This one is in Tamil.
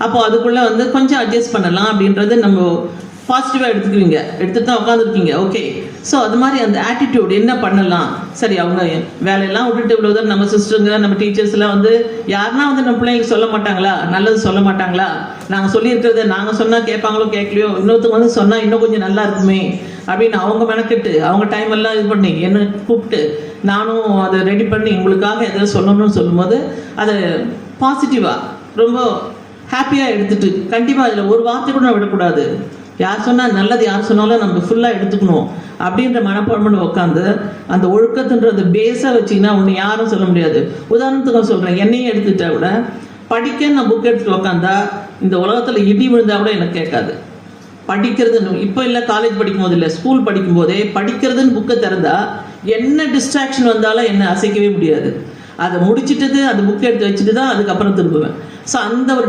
அப்போ அதுக்குள்ளே வந்து கொஞ்சம் அட்ஜஸ்ட் பண்ணலாம் அப்படின்றது நம்ம பாசிட்டிவாக எடுத்துக்குவீங்க, எடுத்துட்டு தான் உட்காந்துருக்கீங்க. ஓகே, ஸோ அது மாதிரி அந்த ஆட்டிடியூட் என்ன பண்ணலாம். சரி, அவங்க வேலையெல்லாம் விட்டுட்டு இவ்வளோ தூரம் நம்ம சிஸ்டருங்க நம்ம டீச்சர்ஸ்லாம் வந்து யாருன்னா வந்து நம்ம பிள்ளைங்களுக்கு சொல்ல மாட்டாங்களா, நல்லது சொல்ல மாட்டாங்களா, நாங்கள் சொல்லியிருக்கிறத நாங்கள் சொன்னால் கேட்பாங்களோ கேட்கலையோ, இன்னொருத்தவங்க வந்து சொன்னால் இன்னும் கொஞ்சம் நல்லா இருக்குமே அப்படின்னு அவங்க மெனக்கிட்டு அவங்க டைம் எல்லாம் இது பண்ணி என்னை கூப்பிட்டு நானும் அதை ரெடி பண்ணி உங்களுக்காக எதாவது சொல்லணும்னு சொல்லும்போது அதை பாசிட்டிவாக ரொம்ப ஹாப்பியாக எடுத்துட்டு கண்டிப்பாக அதில் ஒரு வார்த்தை கூட விடக்கூடாது. யார் சொன்னால் நல்லது, யார் சொன்னாலும் நம்ம ஃபுல்லாக எடுத்துக்கணும் அப்படின்ற மனப்பான்மையோட உட்காந்து அந்த ஒழுக்கத்துன்றது பேஸாக வச்சிங்கன்னா ஒன்று யாரும் சொல்ல முடியாது. உதாரணத்துக்கு சொல்கிறேன், என்னையும் எடுத்துட்டா கூட படிக்க நான் புக் எடுத்துகிட்டு உட்காந்தா இந்த உலகத்தில் இடி விழுந்தா கூட எனக்கு கேட்காது. படிக்கிறதுன்னு இப்போ இல்லை, காலேஜ் படிக்கும் போது இல்லை, ஸ்கூல் படிக்கும் போதே படிக்கிறதுன்னு புக்கை திறந்தா என்ன டிஸ்ட்ராக்ஷன் வந்தாலும் என்னை அசைக்கவே முடியாது. அதை முடிச்சுட்டு அந்த புக்கை எடுத்து வச்சுட்டு தான் அதுக்கப்புறம் திரும்புவேன். ஸோ அந்த ஒரு